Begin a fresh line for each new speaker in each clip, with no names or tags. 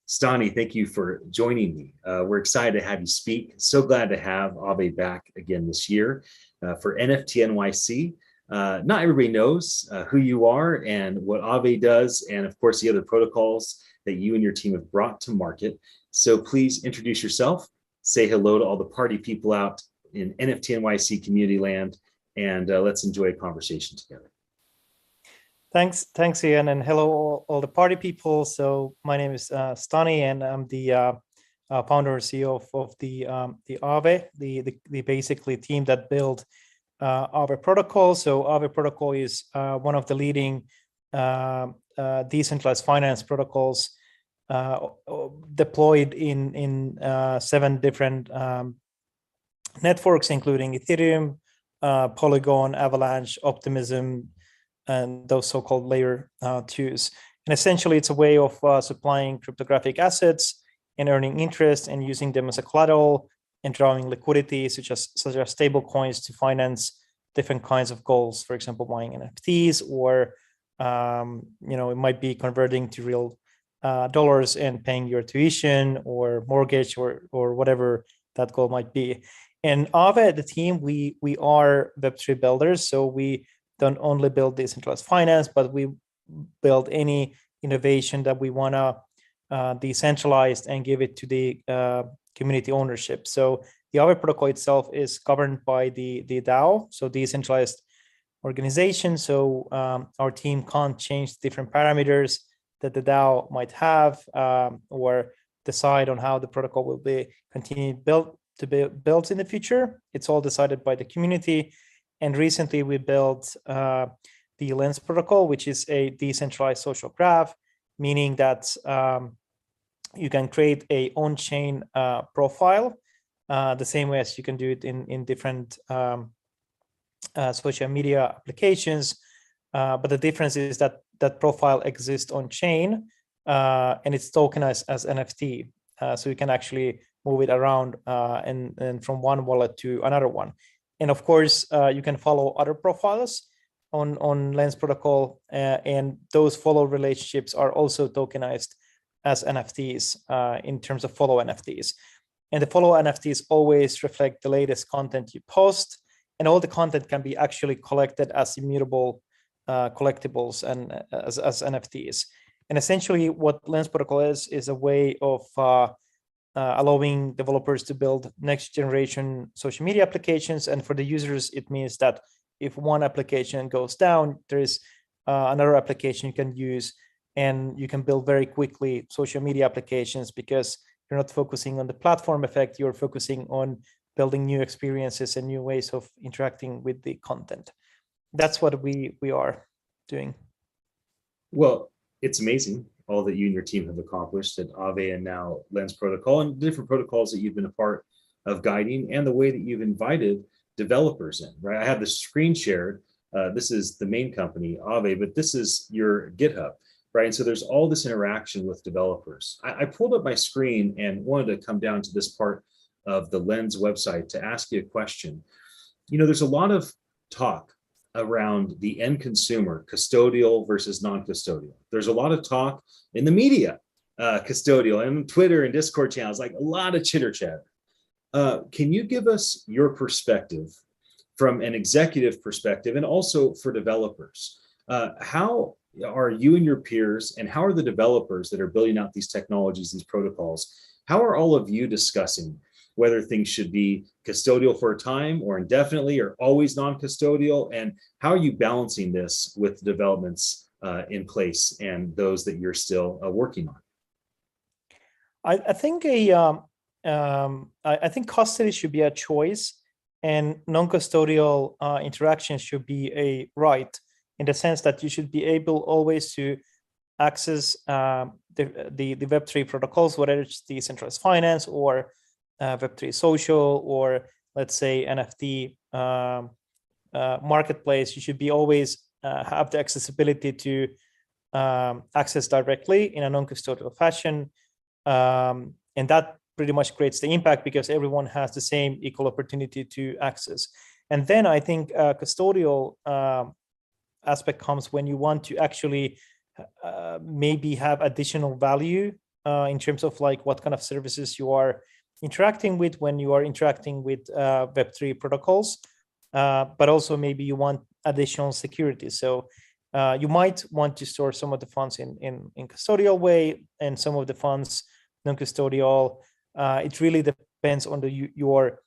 Stani, thank you for joining me. We're excited to have you speak. So glad to have Aave back again this year for NFT.NYC. Not everybody knows who you are and what Aave does, and of course the other protocols that you and your team have brought to market. So please introduce yourself, say hello to all the party people out in NFT.NYC community land, and let's enjoy a conversation together.
Thanks, Ian, and hello all the party people. So my name is Stani, and I'm the founder and CEO of the Aave, the basically team that built Aave protocol. So Aave protocol is one of the leading decentralized finance protocols deployed in 7 different networks, including Ethereum, Polygon, Avalanche, Optimism, and those so-called layer 2s. And essentially, it's a way of supplying cryptographic assets and earning interest and using them as a collateral and drawing liquidity, such as stable coins, to finance different kinds of goals. For example, buying NFTs, or it might be converting to real dollars and paying your tuition or mortgage or whatever that goal might be. And Aave, the team, we are Web3 builders, so we don't only build decentralized finance, but we build any innovation that we want to decentralize and give it to the community ownership. So the Aave protocol itself is governed by the DAO, so decentralized organization. So our team can't change different parameters that the DAO might have, or decide on how the protocol will be continued to be built in the future. It's all decided by the community. And recently we built the Lens protocol, which is a decentralized social graph, meaning that you can create a on-chain profile the same way as you can do it in different social media applications. But the difference is that that profile exists on chain and it's tokenized as NFT. So you can actually move it around and from one wallet to another one. And of course, you can follow other profiles on Lens protocol, and those follow relationships are also tokenized as NFTs in terms of follow NFTs. And the follow NFTs always reflect the latest content you post, and all the content can be actually collected as immutable collectibles and as NFTs. And essentially, what Lens protocol is a way of allowing developers to build next generation social media applications. And for the users, it means that if one application goes down, there is another application you can use, and you can build very quickly social media applications because you're not focusing on the platform effect, you're focusing on building new experiences and new ways of interacting with the content. That's what we are doing.
Well, it's amazing all that you and your team have accomplished at Aave and now Lens protocol, and different protocols that you've been a part of guiding, and the way that you've invited developers in, right? I have the screen shared. This is the main company, Aave, but this is your GitHub, right? And so there's all this interaction with developers. I pulled up my screen and wanted to come down to this part of the Lens website to ask you a question. There's a lot of talk around the end consumer, custodial versus non-custodial. There's a lot of talk in the media, custodial, and Twitter and Discord channels, like a lot of chitter chatter. Can you give us your perspective from an executive perspective, and also for developers? How are you and your peers, and how are the developers that are building out these technologies, these protocols, how are all of you discussing whether things should be custodial for a time or indefinitely or always non-custodial? And how are you balancing this with developments in place and those that you're still working on?
I think I think custody should be a choice, and non-custodial interaction should be a right, in the sense that you should be able always to access the Web3 protocols, whether it's decentralized finance or Web3 social, or let's say NFT marketplace. You should be always have the accessibility to access directly in a non-custodial fashion. And that pretty much creates the impact because everyone has the same equal opportunity to access. And then I think custodial aspect comes when you want to actually maybe have additional value in terms of like what kind of services you are interacting with when you are interacting with Web3 protocols, but also maybe you want additional security. So you might want to store some of the funds in custodial way and some of the funds non-custodial. It really depends on your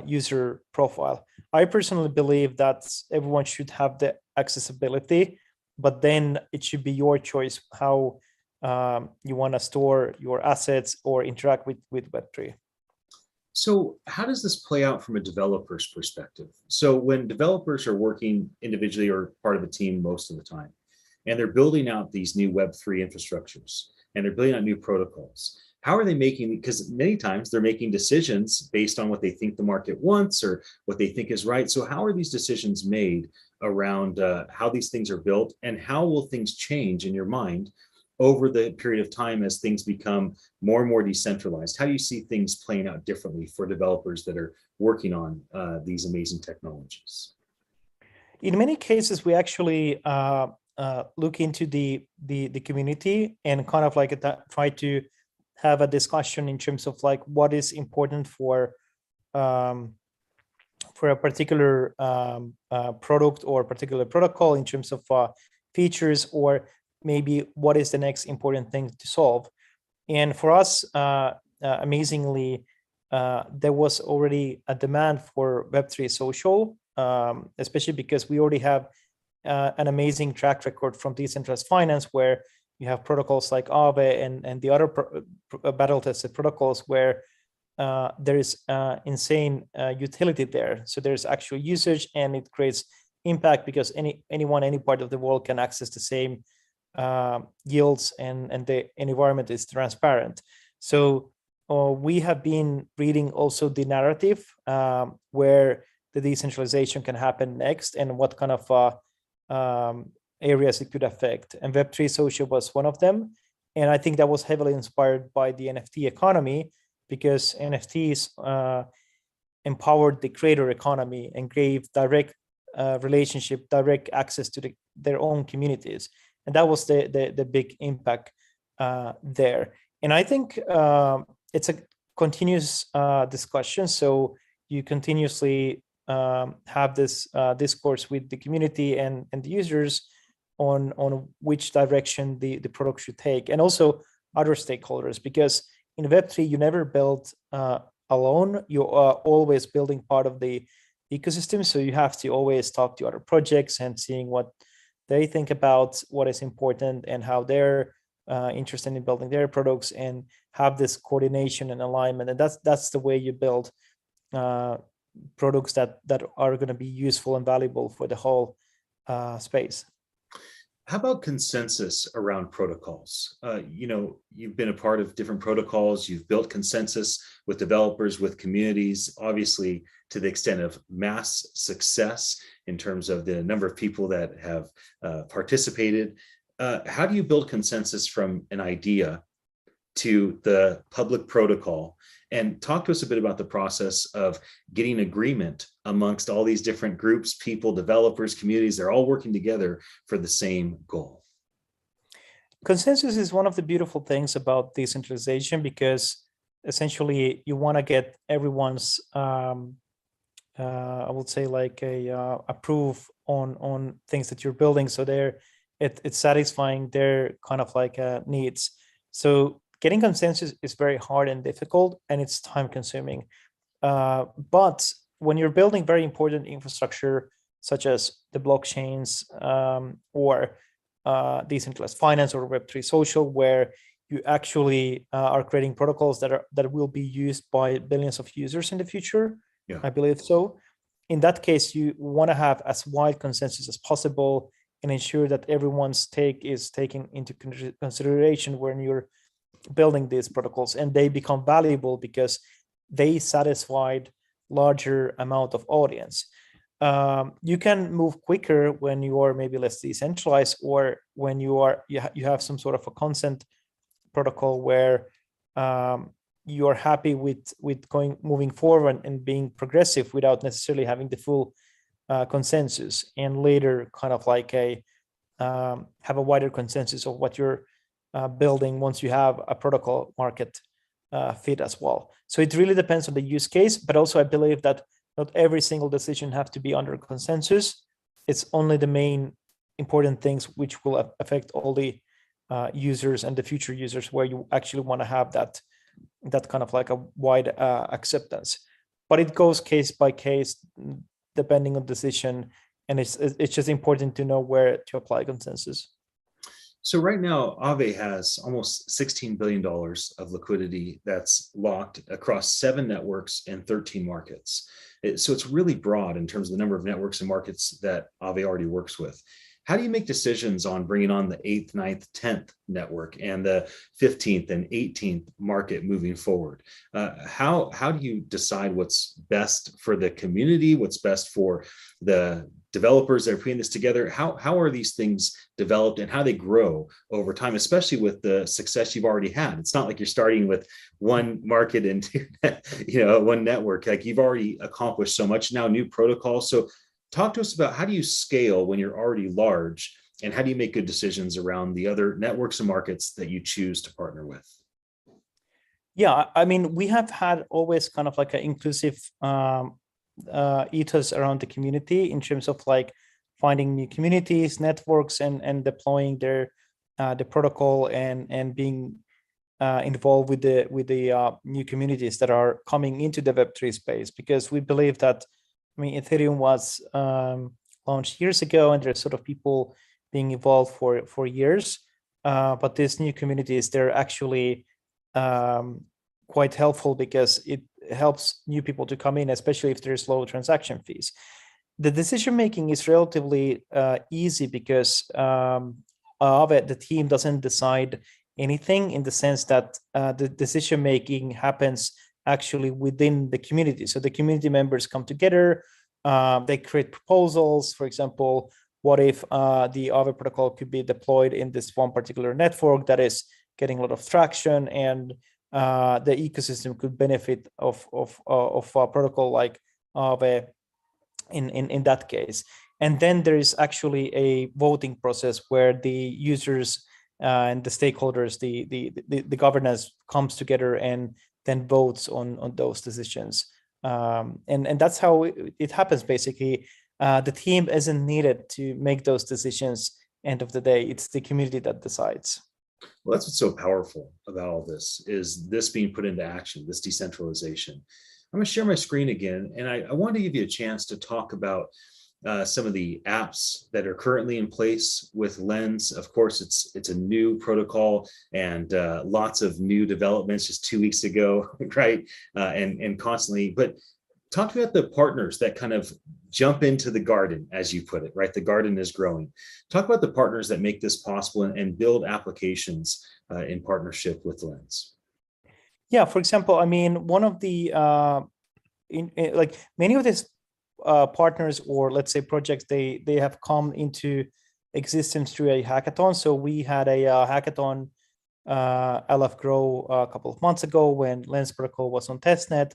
user profile. I personally believe that everyone should have the accessibility, but then it should be your choice how you want to store your assets or interact with Web3.
So how does this play out from a developer's perspective? So when developers are working individually or part of a team most of the time, and they're building out these new Web3 infrastructures, and they're building out new protocols, how are they making, because many times they're making decisions based on what they think the market wants or what they think is right. So how are these decisions made around how these things are built, and how will things change in your mind over the period of time as things become more and more decentralized? How do you see things playing out differently for developers that are working on these amazing technologies?
In many cases, we actually look into the community and kind of like try to have a discussion in terms of like what is important for a particular product or particular protocol in terms of features, or maybe what is the next important thing to solve. And for us, amazingly, there was already a demand for Web3 social, especially because we already have an amazing track record from decentralized finance, where you have protocols like Aave and the other battle-tested protocols where there is insane utility there. So there's actual usage and it creates impact because anyone, any part of the world can access the same yields and the environment is transparent. So we have been reading also the narrative where the decentralization can happen next and what kind of areas it could affect. And Web3 social was one of them. And I think that was heavily inspired by the NFT economy, because NFTs empowered the creator economy and gave direct relationship, direct access to their own communities. And that was the big impact there. And I think it's a continuous discussion. So you continuously have this discourse with the community and the users on which direction the product should take, and also other stakeholders, because in Web3 you never build alone. You are always building part of the ecosystem, so you have to always talk to other projects and seeing what they think about what is important and how they're interested in building their products, and have this coordination and alignment. And that's the way you build products that are going to be useful and valuable for the whole space.
How about consensus around protocols? You've been a part of different protocols. You've built consensus with developers, with communities, obviously to the extent of mass success in terms of the number of people that have participated. How do you build consensus from an idea to the public protocol? And talk to us a bit about the process of getting agreement amongst all these different groups, people, developers, communities. They're all working together for the same goal.
Consensus is one of the beautiful things about decentralization, because essentially you want to get everyone's, I would say, like approve on things that you're building, so it's satisfying their kind of like needs. So getting consensus is very hard and difficult, and it's time consuming. But when you're building very important infrastructure, such as the blockchains or decentralized finance or Web3 social, where you actually are creating protocols that will be used by billions of users in the future, yeah. I believe so. In that case, you want to have as wide consensus as possible and ensure that everyone's take is taken into consideration when you're building these protocols, and they become valuable because they satisfied larger amount of audience. You can move quicker when you are maybe less decentralized, or when you have some sort of a consent protocol where you are happy with moving forward and being progressive without necessarily having the full consensus, and later kind of like have a wider consensus of what you're building once you have a protocol market fit as well. So it really depends on the use case, but also I believe that not every single decision has to be under consensus. It's only the main important things which will affect all the users and the future users, where you actually want to have that kind of like a wide acceptance. But it goes case by case depending on decision, and it's just important to know where to apply consensus.
So right now, Aave has almost $16 billion of liquidity that's locked across 7 networks and 13 markets. So it's really broad in terms of the number of networks and markets that Aave already works with. How do you make decisions on bringing on the 8th, 9th, 10th network and the 15th and 18th market moving forward? How do you decide what's best for the community, what's best for the developers that are putting this together? How are these things developed and how they grow over time, especially with the success you've already had? It's not like you're starting with one market and one network. Like, you've already accomplished so much now, new protocols. So talk to us about, how do you scale when you're already large, and how do you make good decisions around the other networks and markets that you choose to partner with?
Yeah, I mean, we have had always kind of like an inclusive ethos around the community in terms of like finding new communities, networks, and deploying their the protocol and being involved with the new communities that are coming into the Web3 space, because we believe that, I mean, Ethereum was launched years ago, and there's sort of people being involved for years. But these new communities, they're actually quite helpful because it helps new people to come in, especially if there's low transaction fees. The decision making is relatively easy because the team doesn't decide anything, in the sense that the decision making happens actually within the community. So the community members come together, they create proposals. For example, what if the Aave protocol could be deployed in this one particular network that is getting a lot of traction, and the ecosystem could benefit of a protocol like Aave in that case. And then there is actually a voting process where the users and the stakeholders, the governance comes together and then votes on those decisions. And that's how it happens, basically. The team isn't needed to make those decisions. End of the day, it's the community that decides.
Well, that's what's so powerful about all this, is this being put into action, this decentralization. I'm going to share my screen again, and I want to give you a chance to talk about some of the apps that are currently in place with Lens. Of course, it's a new protocol, and lots of new developments just 2 weeks ago, right? And constantly. But talk about the partners that kind of jump into the garden, as you put it, right? The garden is growing. Talk about the partners that make this possible and build applications in partnership with Lens.
Yeah, for example, I mean, one of the like many of these partners, or let's say projects, they have come into existence through a hackathon. So we had a hackathon, LF Grow, a couple of months ago, when Lens protocol was on testnet,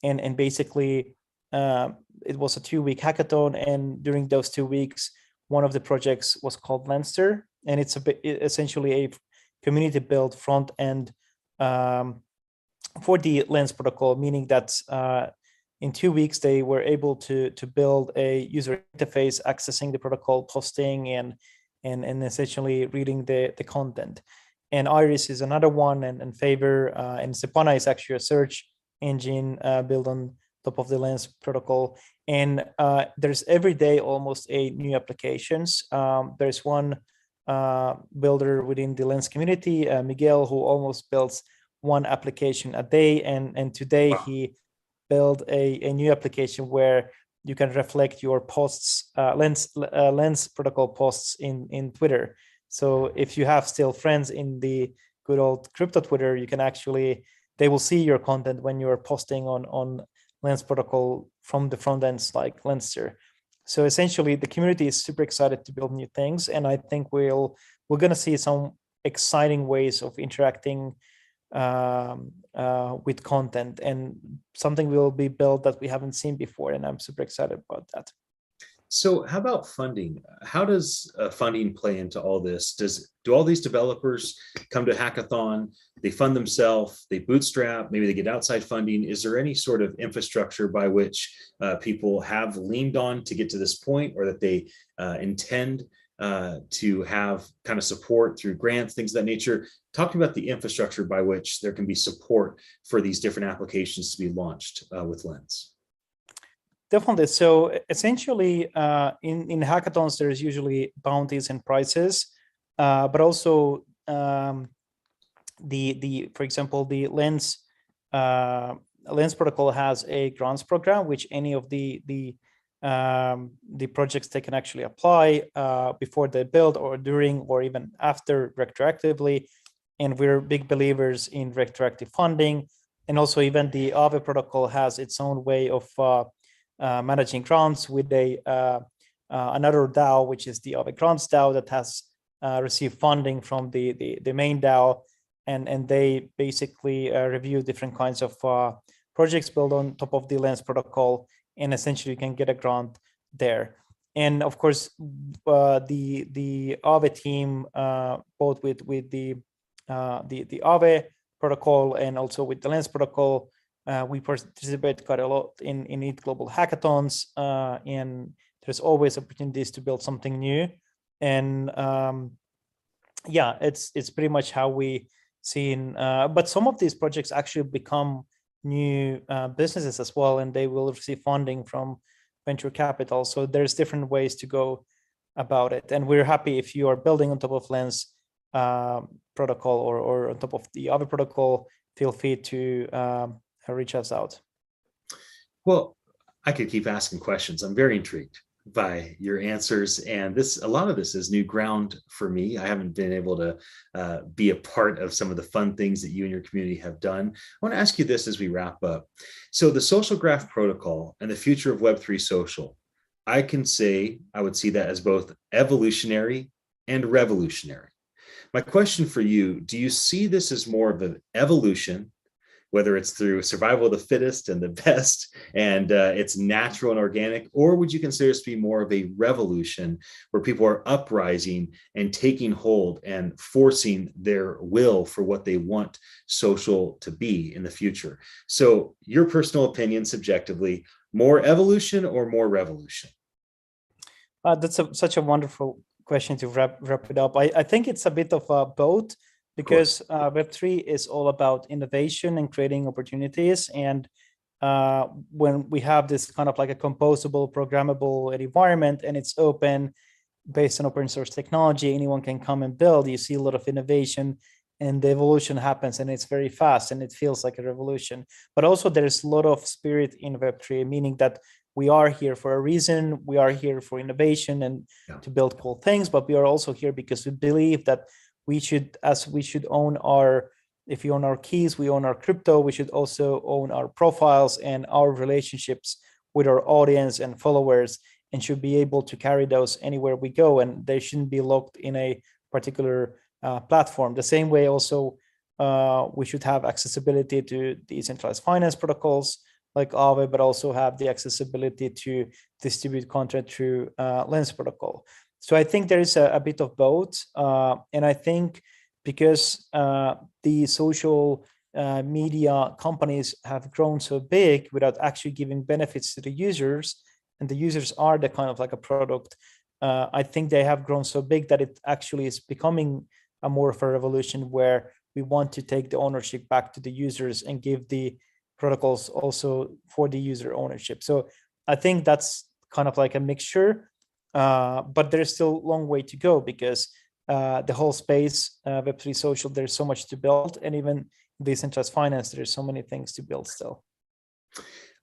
and basically it was a 2-week hackathon, and during those 2 weeks, one of the projects was called Lenster, and it's essentially a community built front end for the Lens protocol, meaning that in 2 weeks they were able to build a user interface accessing the protocol, posting and essentially reading the content. And Iris is another one, and Favor and Sepana is actually a search engine built on top of the Lens protocol. And there's every day almost a new applications. There's one builder within the Lens community, Miguel, who almost builds one application a day, and today he built a new application where you can reflect your posts, Lens protocol posts in Twitter. So if you have still friends in the good old crypto Twitter, you can actually, they will see your content when you're posting on Lens protocol from the front ends like Lenster. So essentially, the community is super excited to build new things, and I think we're going to see some exciting ways of interacting with content, and something will be built that we haven't seen before, and I'm super excited about that.
So how about funding? How does funding play into all this? Do all these developers come to a hackathon, they fund themselves, they bootstrap, maybe they get outside funding? Is there any sort of infrastructure by which people have leaned on to get to this point, or that they intend to have kind of support through grants, things of that nature? Talk about the infrastructure by which there can be support for these different applications to be launched with Lens.
Definitely. So essentially, in hackathons, there's usually bounties and prizes, but also for example, the Lens protocol has a grants program, which any of the projects they can actually apply before they build, or during, or even after, retroactively. And we're big believers in retroactive funding. And also, even the Aave protocol has its own way of managing grants with another DAO, which is the Aave Grants DAO, that has received funding from the main DAO, and they basically review different kinds of projects built on top of the Lens protocol, and essentially you can get a grant there. And of course, the Aave team, both with the Aave protocol and also with the Lens protocol, we participate quite a lot in ETH global hackathons, and there's always opportunities to build something new. And yeah, it's pretty much how we see. But some of these projects actually become new businesses as well, and they will receive funding from venture capital. So there's different ways to go about it. And we're happy if you are building on top of Lens protocol or on top of the Aave protocol, feel free to reach us out.
Well, I could keep asking questions. I'm very intrigued by your answers, and a lot of this is new ground for me. I haven't been able to be a part of some of the fun things that you and your community have done. I want to ask you this as we wrap up. So the social graph protocol and the future of Web3 social, I would see that as both evolutionary and revolutionary. My question for you, do you see this as more of an evolution, whether it's through survival of the fittest and the best, and it's natural and organic, or would you consider this to be more of a revolution where people are uprising and taking hold and forcing their will for what they want social to be in the future? So your personal opinion, subjectively, more evolution or more revolution?
That's such a wonderful question to wrap it up. I think it's a bit of both, because Web3 is all about innovation and creating opportunities. And when we have this kind of like a composable, programmable environment, and it's open, based on open source technology, anyone can come and build, you see a lot of innovation, and the evolution happens, and it's very fast, and it feels like a revolution. But also there's a lot of spirit in Web3, meaning that we are here for a reason. We are here for innovation and to build cool things, but we are also here because we believe that we should own if we own our keys, we own our crypto, we should also own our profiles and our relationships with our audience and followers, and should be able to carry those anywhere we go. And they shouldn't be locked in a particular platform. The same way also, we should have accessibility to decentralized finance protocols like Aave, but also have the accessibility to distribute content through Lens protocol. So I think there is a bit of both. And I think because the social media companies have grown so big without actually giving benefits to the users, and the users are the kind of like a product, I think they have grown so big that it actually is becoming a more of a revolution, where we want to take the ownership back to the users and give the protocols also for the user ownership. So I think that's kind of like a mixture. But there's still a long way to go, because the whole space, Web3 social, there's so much to build, and even decentralized finance, there's so many things to build still.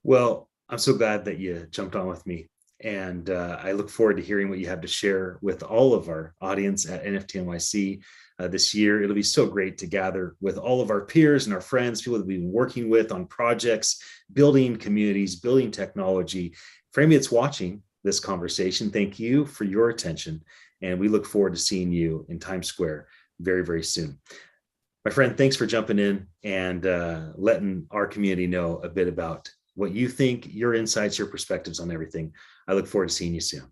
Well, I'm so glad that you jumped on with me, and I look forward to hearing what you have to share with all of our audience at NFT.NYC this year. It'll be so great to gather with all of our peers and our friends, people that we've been working with on projects, building communities, building technology. For anybody that's watching this conversation, thank you for your attention, and we look forward to seeing you in Times Square very, very soon. My friend, thanks for jumping in and letting our community know a bit about what you think, your insights, your perspectives on everything. I look forward to seeing you soon.